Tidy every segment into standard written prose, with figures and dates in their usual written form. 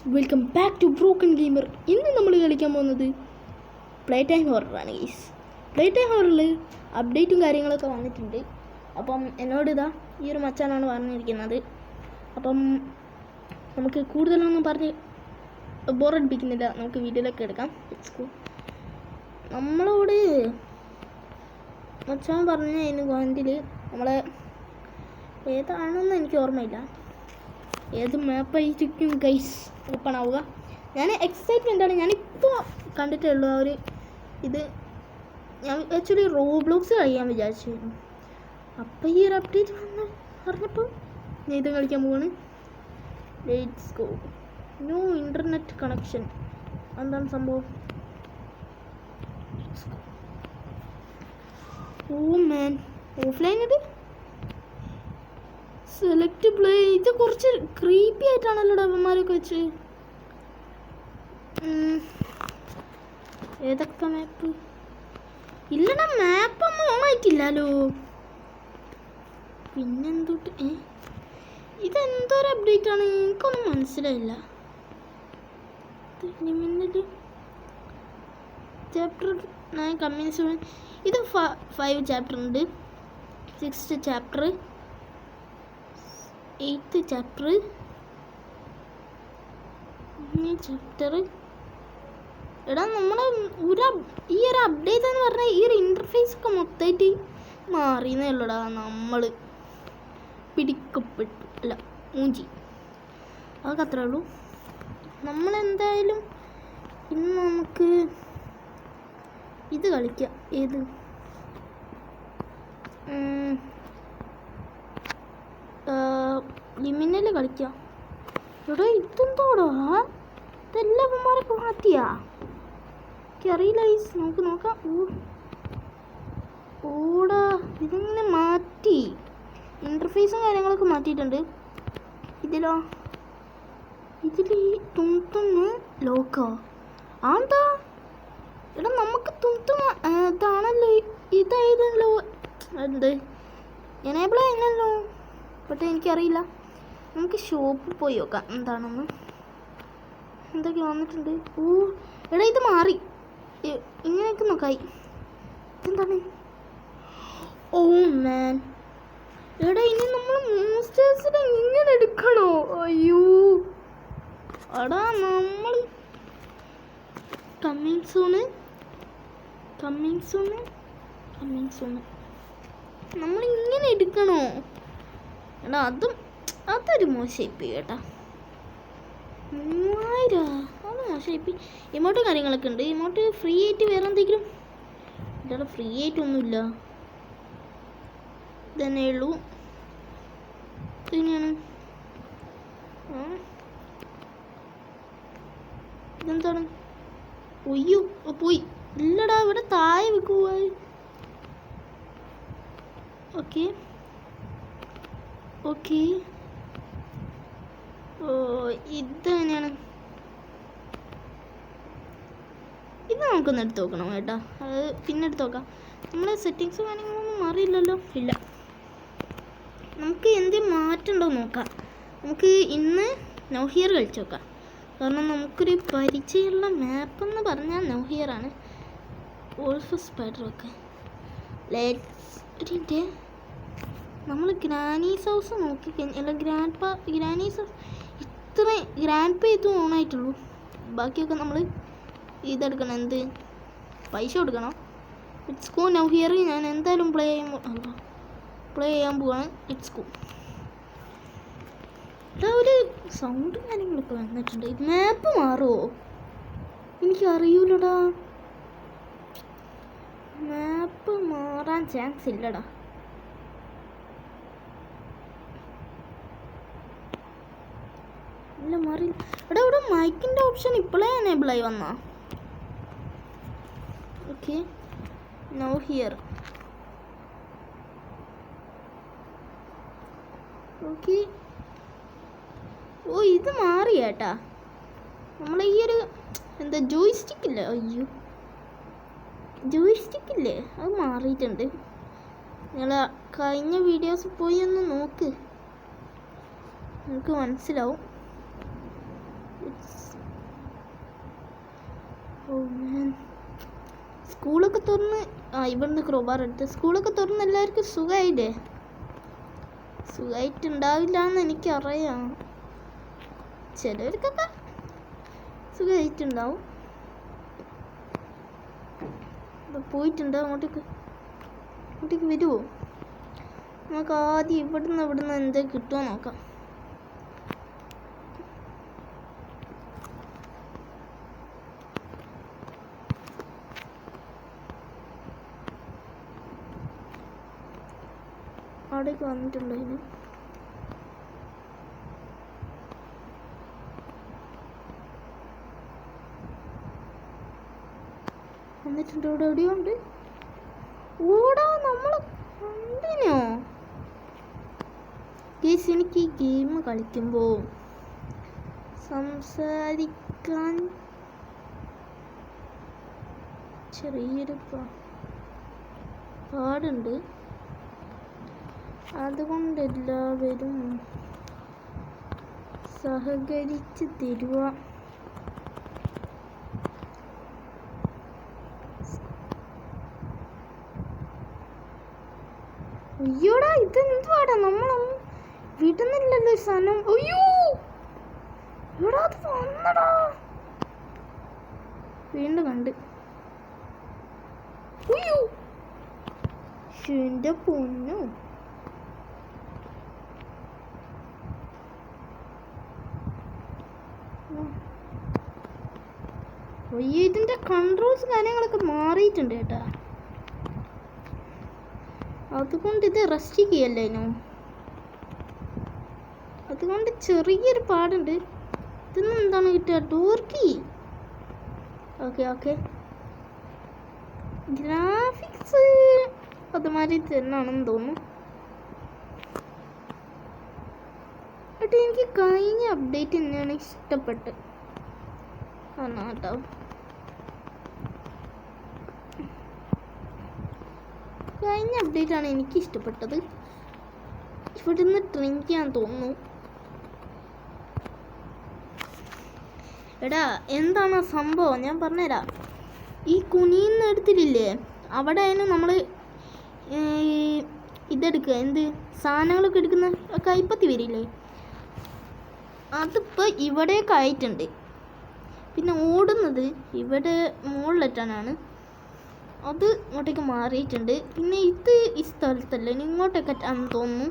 Welcome back to broken gamer. ഇന്ന് നമ്മൾ കളിക്കാൻ പോകുന്നത് പ്ലേ ടൈം ഹൊററാണ് ഗൈസ്. പ്ലേ ടൈം ഹൊററിൽ അപ്ഡേറ്റും കാര്യങ്ങളൊക്കെ വന്നിട്ടുണ്ട്. അപ്പം എന്നോട് ഇതാ ഈ ഒരു മച്ചാനാണ് പറഞ്ഞിരിക്കുന്നത്. അപ്പം നമുക്ക് കൂടുതലൊന്നും പറഞ്ഞ് ബോറടിപ്പിക്കുന്നില്ല, നമുക്ക് വീഡിയോയിലൊക്കെ എടുക്കാം. നമ്മളോട് മച്ചാൻ പറഞ്ഞ അതിന് പോയിന്റിൽ നമ്മളെ ഏതാണെന്ന് എനിക്ക് ഓർമ്മയില്ല, ഏത് മാപ്പായിരിക്കും ഗൈസ് ഓപ്പൺ ആവുക. ഞാൻ എക്സൈറ്റ്മെൻ്റാണ്. ഞാനിപ്പോൾ കണ്ടിട്ടേ ഉള്ളൂ ആ ഒരു ഇത്. ഞാൻ ആക്ച്വലി റോബ്ലോക്സ് കളിക്കാൻ വിചാരിച്ചിരുന്നു. അപ്പോൾ ഈ ഒരു അപ്ഡേറ്റ് വന്ന് പറഞ്ഞപ്പോൾ ഞാൻ ഇത് കളിക്കാൻ പോവാണ്. Let's go. New internet connection. എന്താണ് സംഭവം? ഓ മാൻ, ഓഫ്ലൈൻ ഇത് സെലക്ട് പ്ലേ. ഇത് കുറച്ച് ക്രീപ്പി ആയിട്ടാണല്ലോ ഡബന്മാരൊക്കെ വെച്ച്. ഏതൊക്കെ മാപ്പ്? ഇല്ലടാ, മാപ്പൊന്നും ഓൺ ആയിട്ടില്ലല്ലോ. പിന്നെന്തോട്ട് ഇതെന്തോരു അപ്ഡേറ്റ് ആണ്, എനിക്കൊന്നും മനസ്സിലായില്ല. Chapter 9 communist. ഇത് 5 ചാപ്റ്റർ ഉണ്ട്. 6th chapter, 8th chapter, chapter. എടാ നമ്മളെ ഈ ഒരു അപ്ഡേറ്റ് എന്ന് പറഞ്ഞാൽ ഈ ഒരു ഇൻ്റർഫേസ് ഒക്കെ മൊത്തമായിട്ട് മാറിയെന്നേ ഉള്ളൂടാ. നമ്മൾ പിടിക്കപ്പെട്ടു, അല്ല മൂഞ്ചി. അതൊക്കെ അത്രേ ഉള്ളൂ. നമ്മളെന്തായാലും ഇന്ന് നമുക്ക് ഇത് കളിക്കാം. ഏത് ലിമിനൽ കളിക്കാം. ഇവിടെ ഇതെന്തോടാ, ഇതെല്ലാം അമ്മമാരൊക്കെ മാറ്റിയാ? എനിക്കറിയില്ല. നമുക്ക് നോക്കാം. ഓടാ, ഇതിങ്ങനെ മാറ്റി ഇൻ്റർഫേസും കാര്യങ്ങളൊക്കെ മാറ്റിയിട്ടുണ്ട്. ഇതിലോ, ഇതിൽ ഈ തുംത്തുന്ന് ലോക്കോ ആന്താ? എടാ നമുക്ക് തുംത്തും ഇതാണല്ലോ, ഇതായതല്ലോ. എന്ത് എനേബിൾ ആയിരുന്നല്ലോ, പക്ഷേ എനിക്കറിയില്ല. നമുക്ക് ഷോപ്പിൽ പോയി നോക്കാം എന്താണെന്ന്. എന്തൊക്കെ വന്നിട്ടുണ്ട്? എടാ ഇത് മാറി, ഇങ്ങനെയൊക്കെ നോക്കായി. ഇതെന്താണ്? ഓ മാൻ, എടാ ഇനി നമ്മൾ മോൺസ്റ്റേഴ്സിനെ ഇങ്ങനെ എടുക്കണോ? അയ്യോ എടാ, നമ്മൾ കമ്മിങ് സൂണ് നമ്മളിങ്ങനെ എടുക്കണോ? എടാ അതൊരു മോശമായിപ്പോയി കേട്ടാ. 3000 അത് മോശമായിപ്പോയി. ഇമോട്ടും കാര്യങ്ങളൊക്കെ ഉണ്ട്. ഇമോട്ട് ഫ്രീ ആയിട്ട് വേറെ എന്തെങ്കിലും? ഇതാ ഫ്രീ ആയിട്ടൊന്നുമില്ല, ഇതന്നെ ഉള്ളൂ. എങ്ങനെയാണ്? ഇതെന്താണ്? ഒയ്യോ പോയി. ഇല്ലടാ, ഇവിടെ താഴെ വെക്കുക. Okay okay. ഇതെങ്ങനെയാണ്? ഇത് നമുക്കൊന്ന് എടുത്ത് നോക്കണം കേട്ടോ. അത് പിന്നെ എടുത്ത് നോക്കാം. നമ്മളെ സെറ്റിങ്സും കാര്യങ്ങളൊന്നും മാറിയില്ലല്ലോ. ഇല്ല, നമുക്ക് എന്തെങ്കിലും മാറ്റമുണ്ടോ നോക്കാം. നമുക്ക് ഇന്ന് നോ ഹിയർ കളിച്ച് നോക്കാം. കാരണം നമുക്കൊരു പരിചയമുള്ള മാപ്പെന്ന് പറഞ്ഞാൽ നോ ഹിയർ ആണ്. വോൾഫ് സ്പൈഡർ ഒക്കെ ലേറ്റിൻ്റെ നമ്മൾ ഗ്രാനീസ് ഹൗസ് നോക്കിക്കഴിഞ്ഞാൽ ഗ്രാനീസ് ഹൗസ് ഇത്രയും ഗ്രാൻഡ് പേ ഇത് ഓണായിട്ടുള്ളൂ. ബാക്കിയൊക്കെ നമ്മൾ ഇതെടുക്കണം. എന്ത് പൈസ കൊടുക്കണം. It's go now here. ഞാൻ എന്തായാലും പ്ലേ ചെയ്യാൻ പോവാണ്. It's go. ഇതാ ഒരു സൗണ്ടും കാര്യങ്ങളൊക്കെ വന്നിട്ടുണ്ട്. മാപ്പ് മാറുമോ? എനിക്കറിയൂലടാ. മാപ്പ് മാറാൻ ചാൻസ് ഇല്ലടാ. ഇല്ല, മാറിയില്ല. ഇവിടെ മൈക്കിൻ്റെ ഓപ്ഷൻ ഇപ്പോഴേ എനേബിൾ ആയി വന്നാ. Okay, now here. ഓക്കെ. ഓ ഇത് മാറി കേട്ടാ. നമ്മളെ ഈ ഒരു എന്താ ജോയ്സ്റ്റിക്കില്ലേ? അയ്യോ ജോയ്സ്റ്റിക്കില്ലേ, അത് മാറിയിട്ടുണ്ട്. നിങ്ങൾ കഴിഞ്ഞ വീഡിയോസ് പോയി ഒന്ന് നോക്ക്, നിങ്ങൾക്ക് മനസ്സിലാവും. സ്കൂളൊക്കെ തുറന്ന് ഇവിടുന്ന് ക്രോബാർ എടുത്ത് സ്കൂളൊക്കെ തുറന്ന് എല്ലാവർക്കും സുഖമായില്ലേ? സുഖമായിട്ടുണ്ടാവില്ല എന്ന് എനിക്കറിയാം. ചിലവർക്കൊക്കെ സുഖമായിട്ടുണ്ടാവും. പോയിട്ടുണ്ട് അങ്ങോട്ടേക്ക് വരുമോ? നമുക്ക് ആദ്യം ഇവിടുന്ന് എന്താ കിട്ടുമോ നോക്കാം. അവിടേക്ക് വന്നിട്ടുണ്ടോ? ഇതിന് വന്നിട്ടുണ്ട്. ഇവിടെ എവിടെയോ ഉണ്ട്. ഓടാ, നമ്മൾ കണ്ടിനോ? ഗയ്സ്, എനിക്ക് ഈ ഗെയിം കളിക്കുമ്പോൾ സംസാരിക്കാൻ ചെറിയൊരു പാടുണ്ട്. അതുകൊണ്ട് എല്ലാവരും സഹകരിച്ച് തരുക. അയ്യോടാ, ഇതെന്തുവാടാ? നമ്മളൊന്നും വിടുന്നില്ലല്ലോ ഈ സാധനം. അയ്യോ, എടാ അത് വന്നടാ. വീണ്ടും കണ്ട്. അയ്യോ, എന്റെ പൊന്നു. അയ്യോ, ഇതിന്റെ കൺട്രോൾസ് കാര്യങ്ങളൊക്കെ മാറിയിട്ടുണ്ട് കേട്ടാ. അതുകൊണ്ട് ഇത് റെസ്റ്റ് ചെയ്യല്ലേനോ, അതുകൊണ്ട് ചെറിയൊരു പാടുണ്ട്. ഇതൊന്നും എന്താണ് കിട്ടുക? Door key. ഓക്കെ ഗ്രാഫിക്സ് അതുമാതിരി തന്നെയാണെന്ന് തോന്നുന്നു. കേട്ടോ, എനിക്ക് കഴിഞ്ഞ അപ്ഡേറ്റ് തന്നെയാണ് ഇഷ്ടപ്പെട്ടത്. കേട്ടോ, കഴിഞ്ഞ അപ്ഡേറ്റ് ആണ് എനിക്ക് ഇഷ്ടപ്പെട്ടത്. ഇവിടുന്ന് ഡ്രിങ്ക് ചെയ്യാൻ തോന്നുന്നു. എടാ, എന്താണ് സംഭവം? ഞാൻ പറഞ്ഞുതരാം. ഈ കുനിന്ന് എടുത്തിട്ടില്ലേ, അവിടെ ആയിരുന്നു നമ്മൾ ഇതെടുക്കുക. എന്ത് സാധനങ്ങളൊക്കെ എടുക്കുന്ന കൈപ്പത്തി വരില്ലേ, അതിപ്പോൾ ഇവിടേക്ക് ആയിട്ടുണ്ട്. പിന്നെ ഓടുന്നത് ഇവിടെ മുകളിലെത്താനാണ്. അത് ഇങ്ങോട്ടേക്ക് മാറിയിട്ടുണ്ട്. പിന്നെ ഇത് ഈ സ്ഥലത്തല്ല, ഇങ്ങോട്ടേക്ക് ആണെന്ന് തോന്നുന്നു.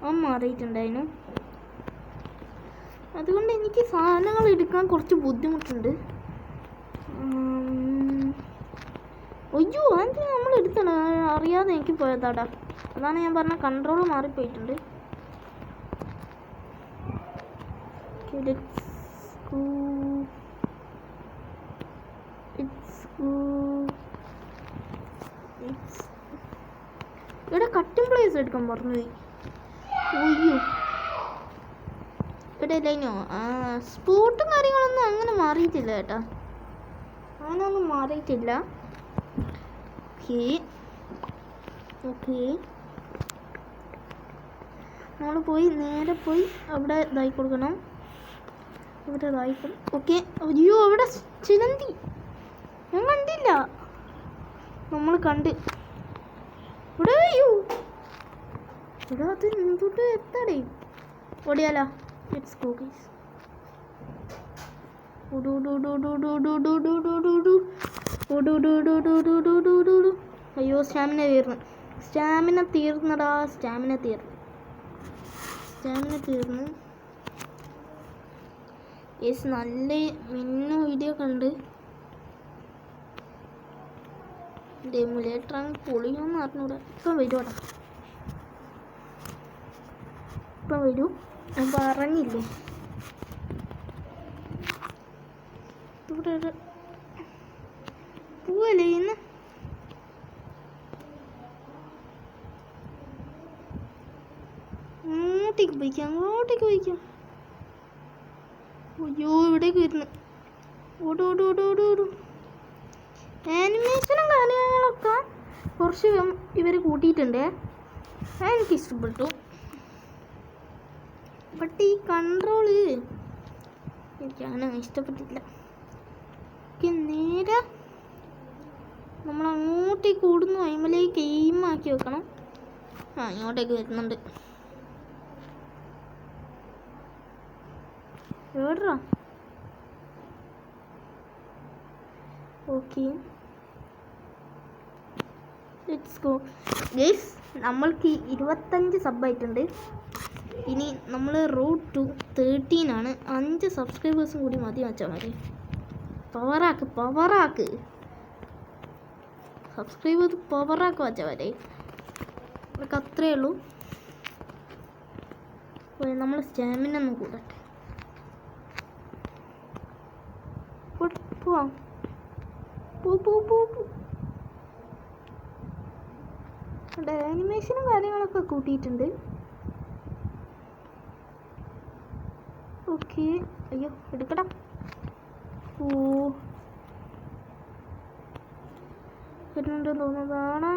അത് മാറിയിട്ടുണ്ടായിരുന്നു. അതുകൊണ്ട് എനിക്ക് സാധനങ്ങൾ എടുക്കാൻ കുറച്ച് ബുദ്ധിമുട്ടുണ്ട്. അയ്യോ, അത് നമ്മൾ എടുത്തണം, അറിയാതെ എനിക്ക് പോയതാടാ. അതാണ് ഞാൻ പറഞ്ഞ കൺട്രോൾ മാറിപ്പോയിട്ടുണ്ട്. ഇവിടെ കട്ടിംഗ് പ്ലേസ് എടുക്കാൻ പറഞ്ഞുപോയി. അയ്യോ, ഇവിടെ ഇല്ലയോ? സ്പോട്ടും കാര്യങ്ങളൊന്നും അങ്ങനെ മാറിയിട്ടില്ല കേട്ടോ, അങ്ങനെയൊന്നും മാറിയിട്ടില്ല. ഓക്കെ നമ്മൾ നേരെ പോയി അവിടെ ഇതായി കൊടുക്കണം. ഇവിടെ ഇതായി ഓക്കെ. അയ്യോ, അവിടെ ചിലന്തി ഞാൻ കണ്ടില്ല. നമ്മൾ കണ്ട് ഇവിടെ. അയ്യോ, ഇവിടെ അത് എന്തുട്ട് എത്താടേ. ഓടിയാലോ? Let's go guys. അയ്യോ, സ്റ്റാമിന തീർന്നടാ. സ്റ്റാമിന തീർന്നു. യെസ്, നല്ല മിന്നു വീഡിയോ കണ്ട്. ഡെമുലേറ്ററാണ് പൊളിയോന്ന് അറിഞ്ഞൂടാ. ഇപ്പം വരുവാടാ, ഇപ്പം വരൂ. ഞാൻ പറഞ്ഞില്ലേ, ഇവിടെ ഒരു പൂവല്ലേ ഇന്ന്. അങ്ങോട്ടേക്ക് പോയിക്കാം. അയ്യോ, ഇവിടേക്ക് വരുന്നു. ഓടോടും. ആനിമേഷനും കാര്യങ്ങളൊക്കെ കുറച്ച് ഇവർ കൂട്ടിയിട്ടുണ്ട്. എനിക്ക് ഇഷ്ടപ്പെട്ടു. ബട്ട് ഈ കൺട്രോള് എനിക്കങ്ങനെ ഇഷ്ടപ്പെട്ടില്ല. നേരെ നമ്മൾ അങ്ങോട്ടേക്ക് ഓടുന്നു. അയിമലേക്ക് എയിമാക്കി വെക്കണം. ഇങ്ങോട്ടേക്ക് വരുന്നുണ്ട്. എവിടാ? Okay, let's go guys. നമ്മൾക്ക് 25 സബ്ബായിട്ടുണ്ട്. ഇനി നമ്മൾ റോഡ് ടു 13 ആണ്. 5 സബ്സ്ക്രൈബേഴ്സും കൂടി മതി വെച്ചാൽ മതി. പവറാക്ക് സബ്സ്ക്രൈബ് പവറാക്ക് വെച്ചാൽ മതി. നമുക്ക് അത്രയേ ഉള്ളൂ. നമ്മൾ സ്റ്റാമിന ഒന്നും കൂടട്ടെ. പോവാം. ആനിമേഷനും കാര്യങ്ങളൊക്കെ കൂട്ടിയിട്ടുണ്ട്. ഓക്കെ, അയ്യോ എടുക്കടാ. വരുന്നുണ്ടെന്ന് തോന്നുന്നതാണ്.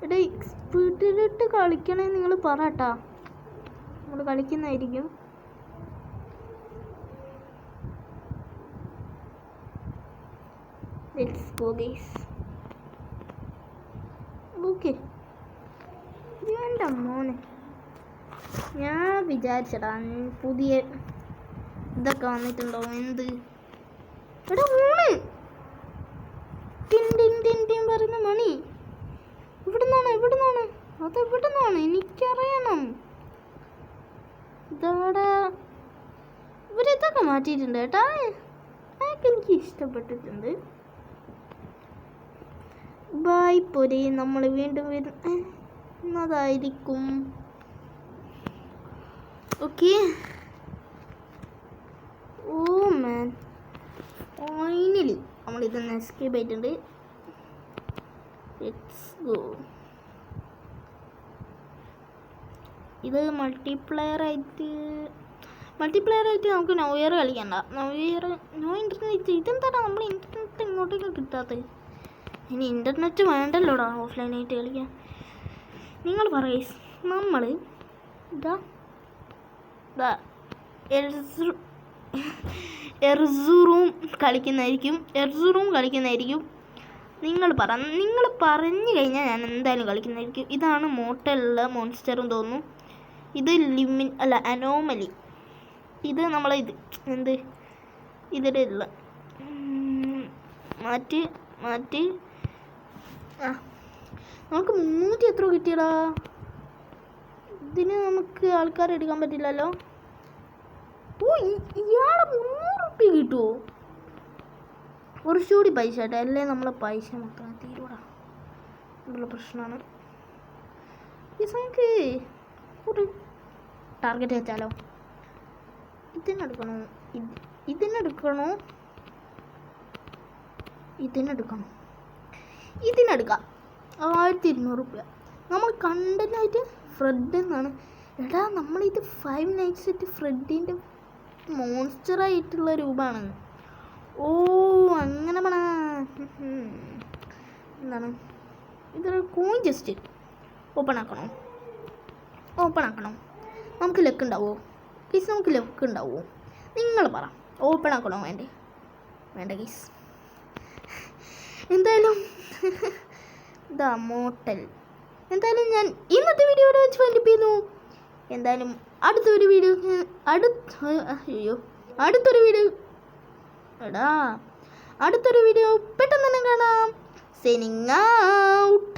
എടാ, സ്പീഡിലിട്ട് കളിക്കണേ നിങ്ങൾ പറട്ടാ, നമ്മൾ കളിക്കുന്നതായിരിക്കും. Let's go guys. ഓക്കെ, എൻ്റെ മോനെ ഞാൻ വിചാരിച്ചടാ പുതിയ ഇതൊക്കെ വന്നിട്ടുണ്ടോ എന്ത്. എടാ ഊണ് പറയുന്ന മണി ഇവിടുന്നാണ് അത് എവിടുന്നാണ് എനിക്കറിയണം. ഇതോടെ ഇവരിതൊക്കെ മാറ്റിയിട്ടുണ്ട് കേട്ടാ. അതൊക്കെ എനിക്ക് ഇഷ്ടപ്പെട്ടിട്ടുണ്ട്. ബൈ പൊരി, നമ്മൾ വീണ്ടും വരുന്നതായിരിക്കും. ഓക്കെ, ഓ മാൻ, ഫൈനലി നമ്മളിതൊന്ന് എസ്കേപ്പ് ആയിട്ടുണ്ട്. Let's go. ഇത് മൾട്ടിപ്ലെയർ ആയിട്ട് നമുക്ക് ന്യൂ ഇയർ കളിക്കണ്ട. നോ ഇൻ്റർനെറ്റ് ഇതെന്താടാ നമ്മൾ ഇൻ്റർനെറ്റ് ഇങ്ങോട്ടേക്ക് കിട്ടാത്തത്. ഇനി ഇൻ്റർനെറ്റ് വേണ്ടല്ലോടാ ഓഫ്ലൈനായിട്ട് കളിക്കാൻ. നിങ്ങൾ പറയേ, നമ്മൾ എർസുറൂം കളിക്കുന്നതായിരിക്കും. നിങ്ങൾ പറഞ്ഞു കഴിഞ്ഞാൽ ഞാൻ എന്തായാലും കളിക്കുന്നതായിരിക്കും. ഇതാണ് മോട്ടലുള്ള മോൺസ്റ്ററും തോന്നുന്നു. ഇത് അനോമലി. ഇത് നമ്മളെ എന്ത് ഇതിൻ്റെ ഉള്ള മാറ്റി നമുക്ക് 300 എത്ര കിട്ടിയടാ. ഇതിന് നമുക്ക് ആൾക്കാരെ എടുക്കാൻ പറ്റില്ലല്ലോ. ഇയാളെ 300 റുപ്യ കിട്ടുമോ? കുറച്ചുകൂടി പൈസ കേട്ടോ, അല്ലേ നമ്മളെ പൈസ മൊത്തം തീരൂടാ. എന്നുള്ള പ്രശ്നമാണ്. ഈ നമുക്ക് ഒരു ടാർഗറ്റ് വെച്ചാലോ. ഇതിനെടുക്കണം. 1200 റുപ്യ. നമ്മൾ കണ്ടന്റായിട്ട് ഫ്രെഡ് എന്നാണ്. എടാ, നമ്മളിത് 5 നൈറ്റ്സ് ആയിട്ട് ഫ്രെഡിൻ്റെ മോൺസ്റ്ററായിട്ടുള്ള രൂപമാണ്. ഓ അങ്ങനെ വേണ. എന്താണ് ഇതൊരു കോയിൻ ജസ്റ്റ് ഓപ്പൺ ആക്കണോ? നമുക്ക് ലക്ക് ഉണ്ടാവുമോ ഗീസ്? നിങ്ങൾ പറ, ഓപ്പൺ ആക്കണോ വേണ്ട ഗീസ്? എന്തായാലും മോട്ടൽ എന്തായാലും ഞാൻ ഇന്നത്തെ വീഡിയോയുടെ വെച്ച് ഫൈൻഡപ്പ്. എന്തായാലും അടുത്തൊരു വീഡിയോ പെട്ടെന്ന് തന്നെ കാണാം. Signing out.